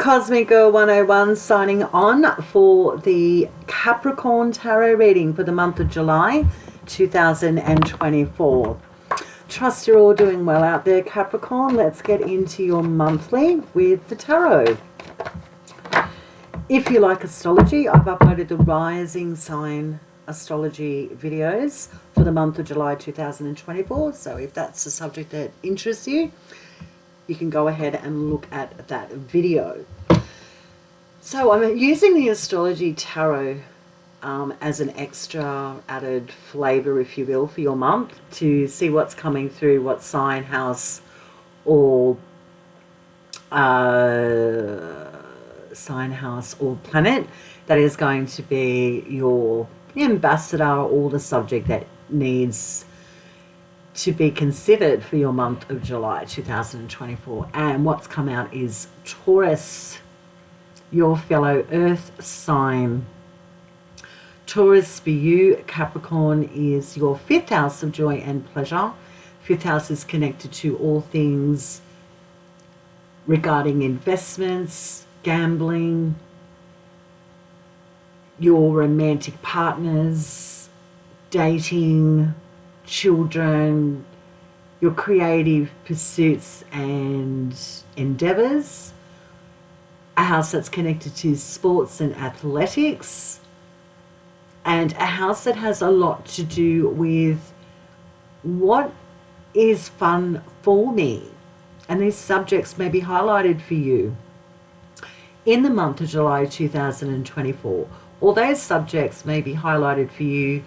Cosmic Girl 101 signing on for the Capricorn Tarot reading for the month of July 2024. Trust you're all doing well out there, Capricorn. Let's get into your monthly with the tarot. If you like astrology, I've uploaded the rising sign astrology videos for the month of July 2024. So if that's a subject that interests you, you can go ahead and look at that video. So I'm using the astrology tarot as an extra added flavor, if you will, for your month to see what's coming through, what sign, house, or planet that is going to be your ambassador or the subject that needs to be considered for your month of July 2024. And what's come out is Taurus, your fellow earth sign. Taurus for you, Capricorn, is your fifth house of joy and pleasure. Fifth house is connected to all things regarding investments, gambling, your romantic partners, dating, children, your creative pursuits and endeavors. A house that's connected to sports and athletics, and a house that has a lot to do with what is fun for me. And these subjects may be highlighted for you in the month of July 2024. All those subjects may be highlighted for you,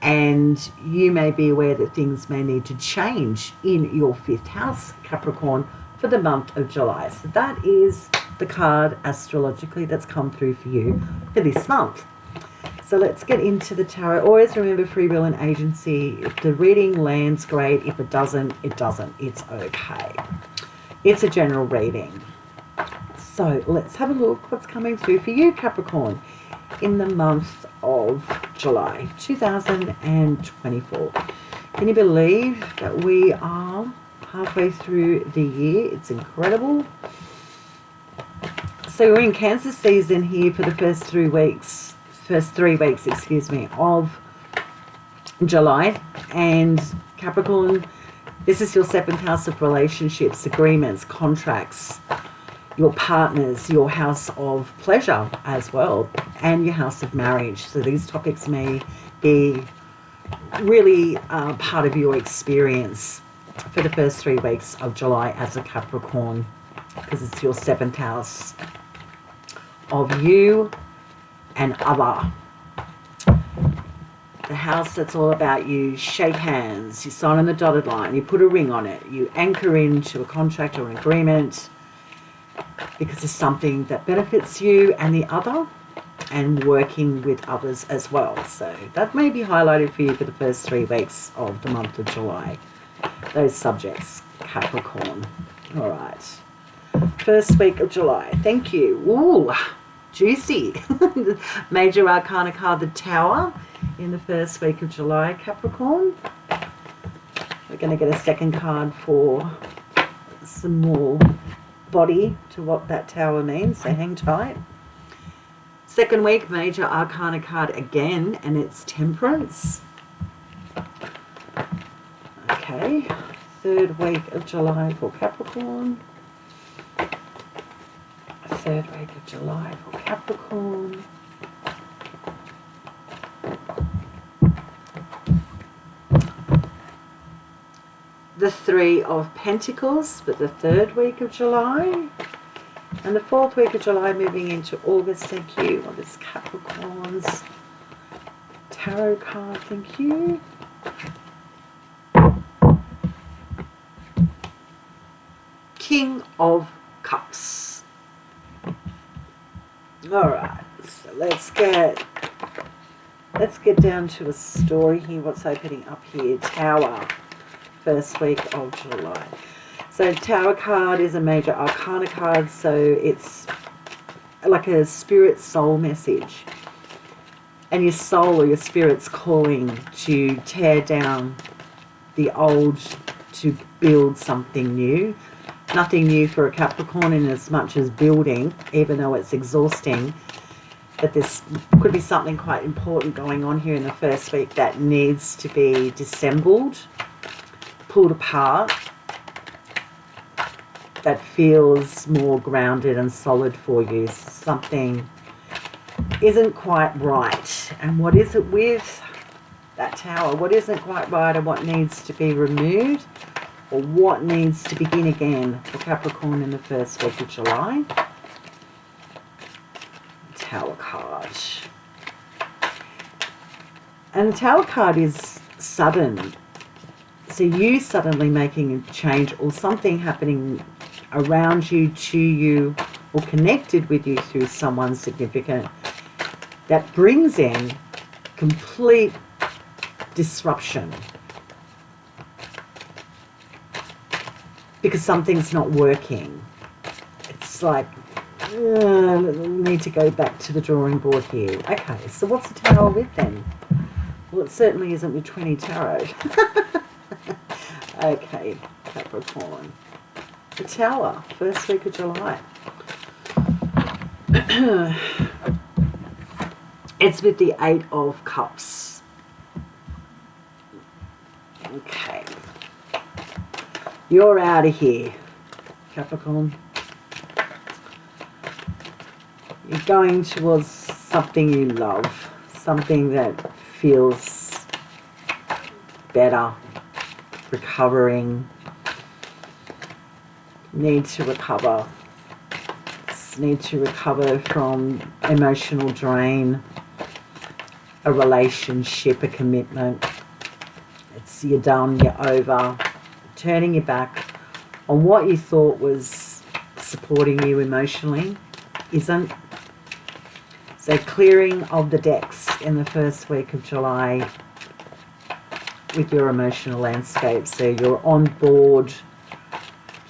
and you may be aware that things may need to change in your fifth house, Capricorn, for the month of July. So that is the card astrologically that's come through for you for this month. So let's get into the tarot. Always remember free will and agency. If the reading lands, great. If it doesn't, it doesn't. It's okay. It's a general reading. So let's have a look what's coming through for you, Capricorn, in the month of July 2024. Can you believe that we are halfway through the year? It's incredible. So we're in Cancer season here for the first 3 weeks, of July. And Capricorn, this is your seventh house of relationships, agreements, contracts, your partners, your house of pleasure as well, and your house of marriage. So these topics may be really part of your experience for the first 3 weeks of July as a Capricorn, because it's your seventh house of you and other. The house that's all about you shake hands, you sign on the dotted line, you put a ring on it, you anchor into a contract or an agreement because it's something that benefits you and the other, and working with others as well. So that may be highlighted for you for the first 3 weeks of the month of July. Those subjects, Capricorn. All right. First week of July. Thank you. Ooh, juicy. Major Arcana card, the Tower, in the first week of July, Capricorn. We're going to get a second card for some more body to what that Tower means, so hang tight. Second week, Major Arcana card again, and it's Temperance. Okay, third week of July for Capricorn. Third week of July for Capricorn. The Three of Pentacles for the third week of July. And the fourth week of July moving into August. Thank you. What is Capricorn's tarot card? Thank you. King of Cups. All right. So let's get down to a story here. What's opening up here? Tower. First week of July. So Tower card is a Major Arcana card, so it's like a spirit soul message. And your soul or your spirit's calling to tear down the old to build something new. nothing new for a Capricorn in as much as building, even though it's exhausting. But this could be something quite important going on here in the first week that needs to be dissembled, pulled apart, that feels more grounded and solid for you. Something isn't quite right. And what is it with that Tower? What isn't quite right, and what needs to be removed, or what needs to begin again for Capricorn in the first week of July? Tower card. And the Tower card is sudden. So you suddenly making a change, or something happening around you, to you, or connected with you through someone significant, that brings in complete disruption. Because something's not working. It's like, need to go back to the drawing board here. Okay, so what's the Tower with then? Well, it certainly isn't with 20 Tarot. Okay, Capricorn. The Tower, first week of July. It's with the 8 of Cups. Okay. You're out of here, Capricorn. You're going towards something you love, something that feels better, recovering, need to recover from emotional drain, a relationship, a commitment. It's you're done, you're over, turning your back on what you thought was supporting you emotionally isn't. So clearing of the decks in the first week of July with your emotional landscape. So you're on board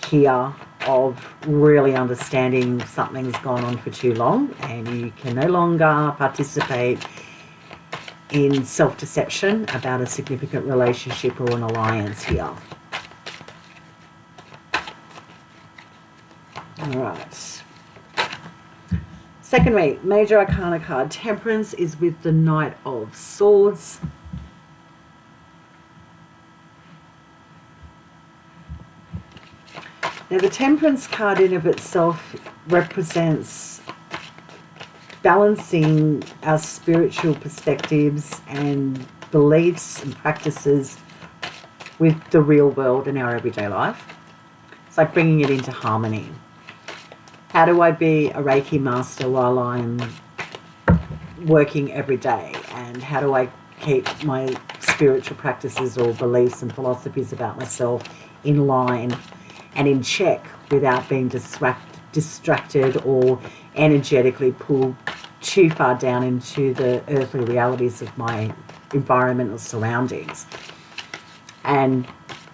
here of really understanding something's gone on for too long, and you can no longer participate in self-deception about a significant relationship or an alliance here. All right. Second week, Major Arcana card. Temperance is with the Knight of Swords. Now, the Temperance card in of itself represents balancing our spiritual perspectives and beliefs and practices with the real world in our everyday life. It's like bringing it into harmony. How do I be a Reiki master while I'm working every day? And how do I keep my spiritual practices or beliefs and philosophies about myself in line and in check without being distracted or energetically pulled too far down into the earthly realities of my environmental surroundings? And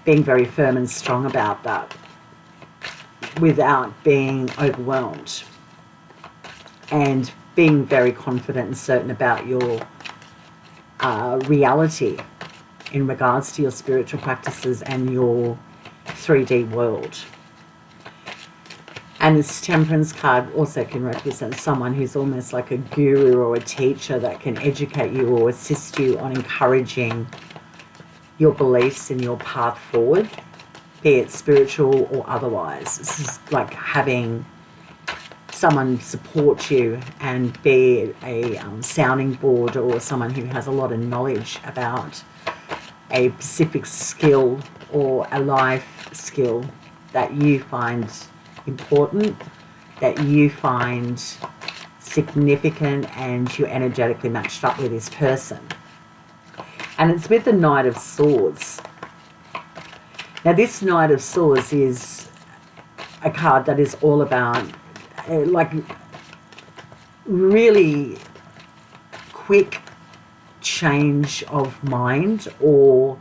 being very firm and strong about that without being overwhelmed, and being very confident and certain about your reality in regards to your spiritual practices and your 3D world. And this Temperance card also can represent someone who's almost like a guru or a teacher that can educate you or assist you on encouraging your beliefs and your path forward, be it spiritual or otherwise. This is like having someone support you and be a sounding board, or someone who has a lot of knowledge about a specific skill or a life skill that you find important, that you find significant, and you're energetically matched up with this person. And it's with the Knight of Swords. Now, this Knight of Swords is a card that is all about like really quick change of mind, or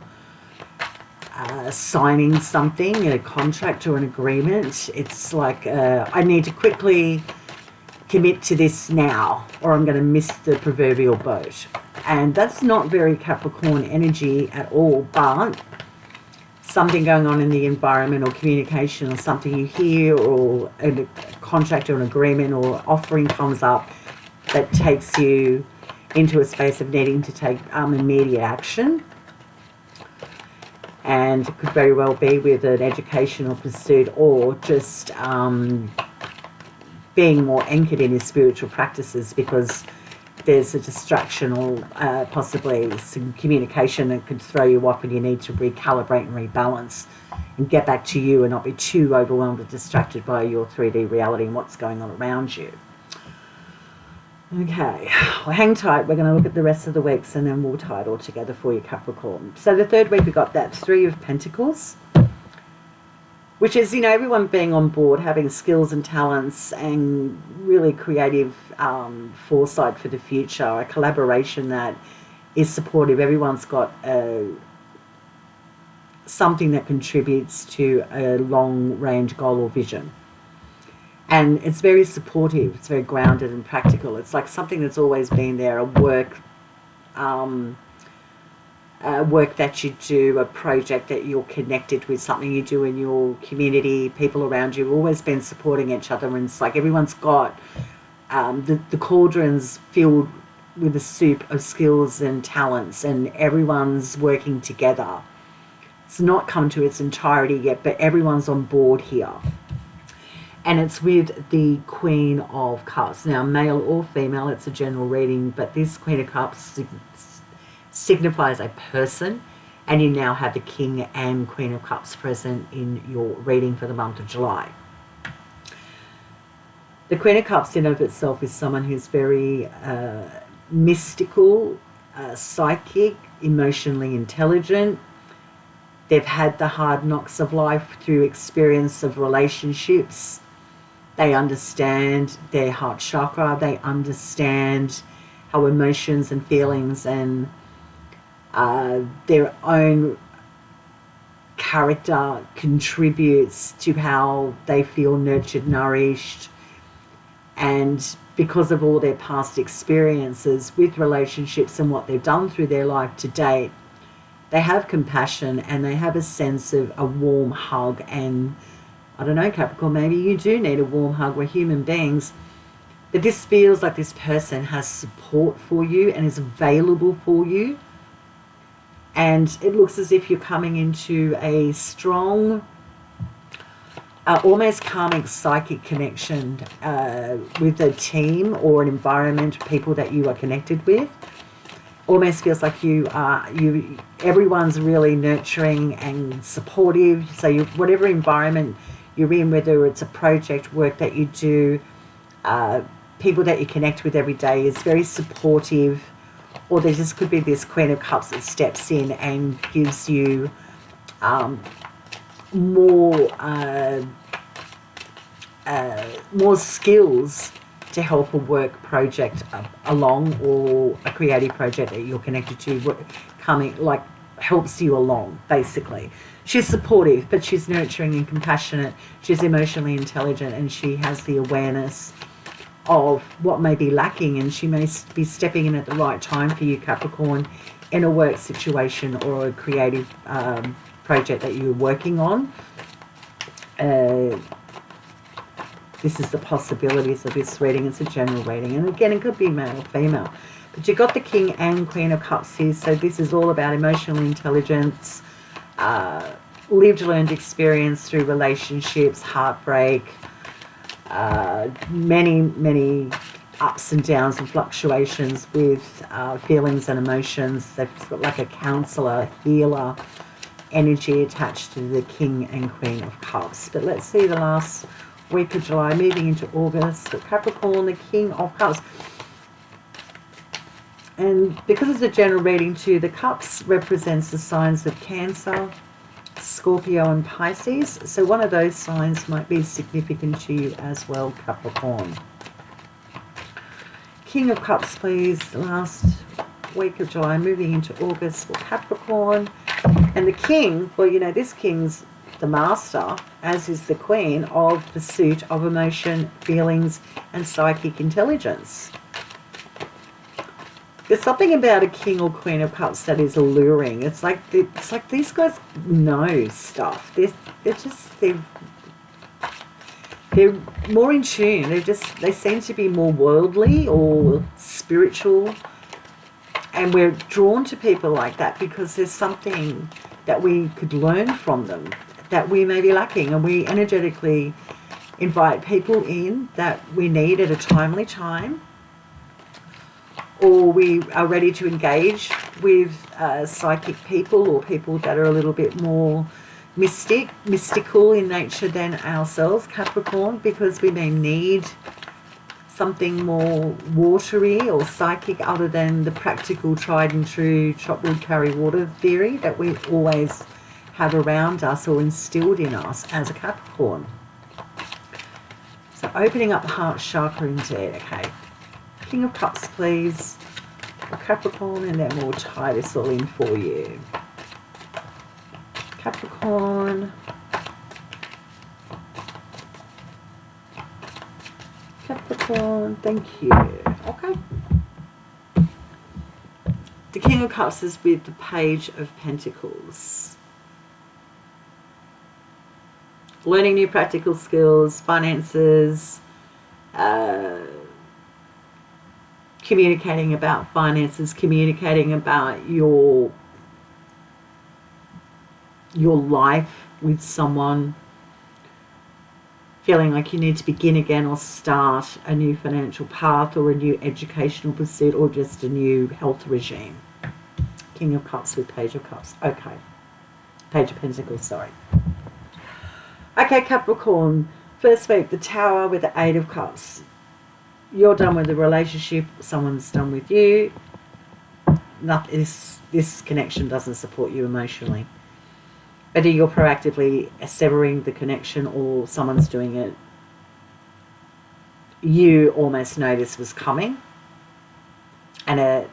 signing something, a contract or an agreement. It's like I need to quickly commit to this now, or I'm going to miss the proverbial boat. And that's not very Capricorn energy at all, but something going on in the environment or communication or something you hear or a contract or an agreement or offering comes up that takes you into a space of needing to take immediate action. And it could very well be with an educational pursuit or just being more anchored in your spiritual practices, because there's a distraction or possibly some communication that could throw you off and you need to recalibrate and rebalance and get back to you and not be too overwhelmed or distracted by your 3D reality and what's going on around you. Okay, well, hang tight. We're going to look at the rest of the weeks and then we'll tie it all together for you, Capricorn. So the third week we got that Three of Pentacles, which is, you know, everyone being on board, having skills and talents and really creative foresight for the future, a collaboration that is supportive. Everyone's got something that contributes to a long-range goal or vision. And it's very supportive, it's very grounded and practical. It's like something that's always been there, a work that you do, a project that you're connected with, something you do in your community, people around you have always been supporting each other. And it's like everyone's got the cauldrons filled with a soup of skills and talents, and everyone's working together. It's not come to its entirety yet, but everyone's on board here. And it's with the Queen of Cups. Now, male or female, it's a general reading, but this Queen of Cups signifies a person, and you now have the King and Queen of Cups present in your reading for the month of July. The Queen of Cups in and of itself is someone who's very mystical, psychic, emotionally intelligent. They've had the hard knocks of life through experience of relationships. They understand their heart chakra. They understand how emotions and feelings and their own character contributes to how they feel nurtured, nourished. And because of all their past experiences with relationships and what they've done through their life to date, they have compassion and they have a sense of a warm hug. And I don't know, Capricorn, maybe you do need a warm hug. We're human beings. But this feels like this person has support for you and is available for you. And it looks as if you're coming into a strong, almost karmic psychic connection with a team or an environment, people that you are connected with. Almost feels like everyone's really nurturing and supportive. So whatever environment you're in, whether it's a project, work that you do, people that you connect with every day, is very supportive. Or there just could be this Queen of Cups that steps in and gives you more skills to help a work project along, or a creative project that you're connected to helps you along, basically. She's supportive, but she's nurturing and compassionate. She's emotionally intelligent, and she has the awareness of what may be lacking, and she may be stepping in at the right time for you, Capricorn, in a work situation or a creative project that you're working on. This is the possibilities of this reading. It's a general reading, and again, it could be male or female. But you've got the King and Queen of Cups here, so this is all about emotional intelligence, lived, learned experience through relationships, heartbreak, many ups and downs and fluctuations with feelings and emotions. They've got like a counselor, healer energy attached to the King and Queen of Cups. But let's see the last week of July, moving into August. For Capricorn, the King of Cups. And because it's a general reading too, the Cups represents the signs of Cancer, Scorpio and Pisces. So one of those signs might be significant to you as well, Capricorn. King of Cups, please. Last week of July, moving into August for Capricorn. And the King, well, you know, this King's the master, as is the Queen, of pursuit of emotion, feelings, and psychic intelligence. There's something about a King or Queen of Cups that is alluring. It's like these guys know stuff. They're more in tune. They seem to be more worldly or spiritual, and we're drawn to people like that because there's something that we could learn from them that we may be lacking, and we energetically invite people in that we need at a timely time, or we are ready to engage with psychic people or people that are a little bit more mystical in nature than ourselves, Capricorn, because we may need something more watery or psychic other than the practical, tried and true chop wood, carry water theory that we always have around us or instilled in us as a Capricorn. So opening up the heart chakra indeed. Okay, King of Cups, please, for Capricorn, and then we'll tie this all in for you. Capricorn. Capricorn, thank you. Okay. The King of Cups is with the Page of Pentacles. Learning new practical skills, finances, communicating about finances, communicating about your life with someone, feeling like you need to begin again or start a new financial path or a new educational pursuit or just a new health regime. King of Cups with Page of Cups. Okay. Page of Pentacles, sorry. Okay, Capricorn. First week, the Tower with the Eight of Cups. You're done with the relationship. Someone's done with you. This connection doesn't support you emotionally. Whether you're proactively severing the connection or someone's doing it, you almost know this was coming. And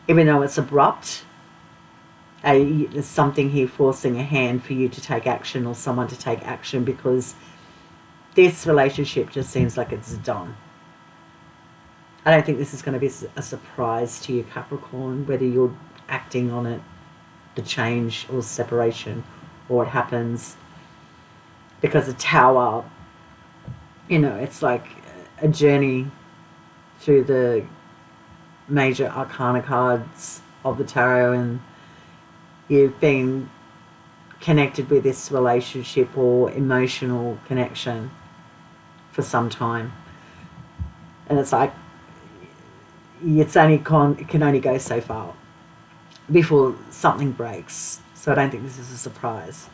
even though it's abrupt, there's something here forcing a hand for you to take action or someone to take action, because this relationship just seems like it's done. I don't think this is going to be a surprise to you, Capricorn, whether you're acting on it, the change or separation, or what happens. Because the Tower, it's like a journey through the major arcana cards of the tarot, and you've been connected with this relationship or emotional connection for some time. And it's like, it can only go so far before something breaks. So I don't think this is a surprise.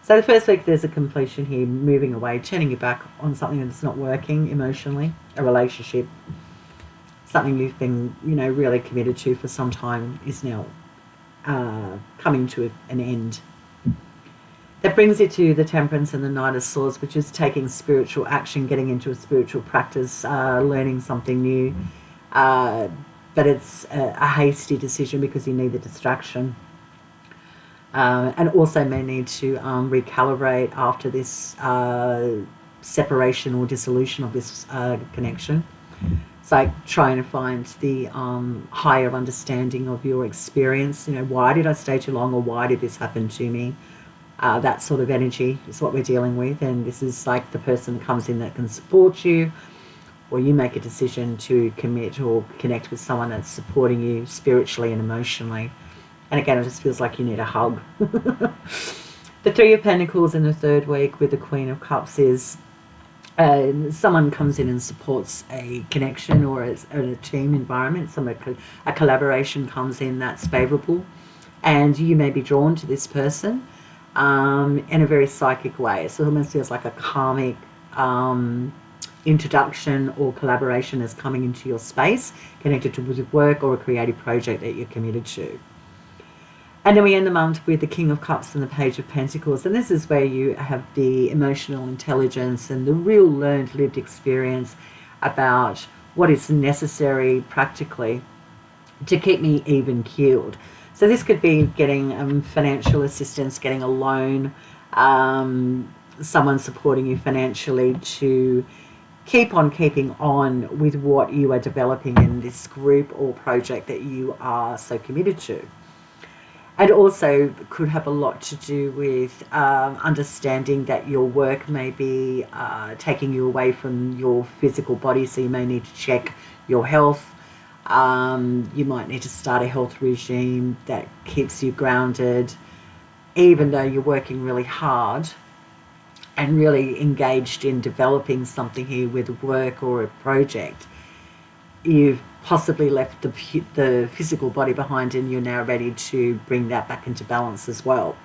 So the first week, there's a completion here, moving away, turning your back on something that's not working emotionally, a relationship, something you've been, really committed to for some time is now coming to an end. That brings you to the Temperance and the Knight of Swords, which is taking spiritual action, getting into a spiritual practice, learning something new. But it's a hasty decision because you need the distraction. And also may need to recalibrate after this separation or dissolution of this connection. It's like trying to find the higher understanding of your experience. Why did I stay too long, or why did this happen to me? That sort of energy is what we're dealing with. And this is like the person that comes in that can support you, or you make a decision to commit or connect with someone that's supporting you spiritually and emotionally. And again, it just feels like you need a hug. The Three of Pentacles in the third week with the Queen of Cups is someone comes in and supports a connection or a team environment. A collaboration comes in that's favourable, and you may be drawn to this person in a very psychic way. So it almost feels like a karmic introduction or collaboration is coming into your space, connected to with work or a creative project that you're committed to. And then we end the month with the King of Cups and the Page of Pentacles. And this is where you have the emotional intelligence and the real learned lived experience about what is necessary practically to keep me even keeled. So this could be getting financial assistance, getting a loan, someone supporting you financially to keep on keeping on with what you are developing in this group or project that you are so committed to. And also could have a lot to do with understanding that your work may be taking you away from your physical body, so you may need to check your health. You might need to start a health regime that keeps you grounded, even though you're working really hard and really engaged in developing something here with work or a project. You've possibly left the physical body behind, and you're now ready to bring that back into balance as well.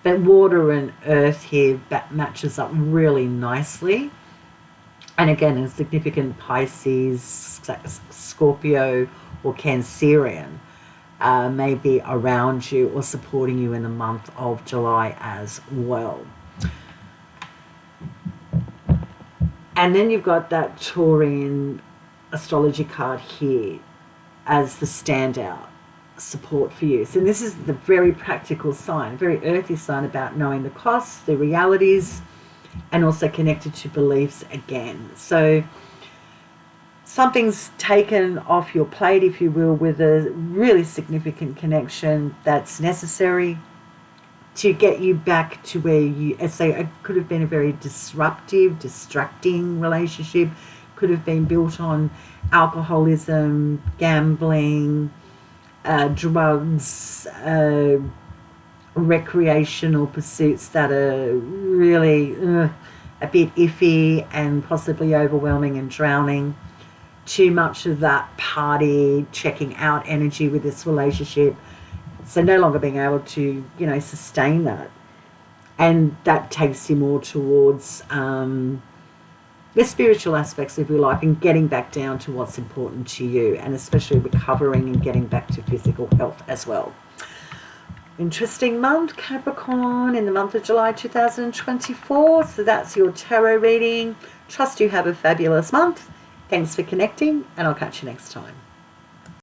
But water and earth here matches up really nicely. And again, a significant Pisces, Scorpio or Cancerian may be around you or supporting you in the month of July as well. And then you've got that Taurian astrology card here as the standout support for you. So this is the very practical sign, very earthy sign about knowing the costs, the realities, and also connected to beliefs again. So something's taken off your plate, if you will, with a really significant connection that's necessary to get you back to where you, say, it could have been a very disruptive, distracting relationship, could have been built on alcoholism, gambling, drugs, recreational pursuits that are really a bit iffy and possibly overwhelming and drowning. Too much of that party, checking out energy with this relationship. So no longer being able to, sustain that. And that takes you more towards the spiritual aspects of your life and getting back down to what's important to you, and especially recovering and getting back to physical health as well. Interesting month, Capricorn, in the month of July 2024. So that's your tarot reading. Trust you have a fabulous month. Thanks for connecting, and I'll catch you next time.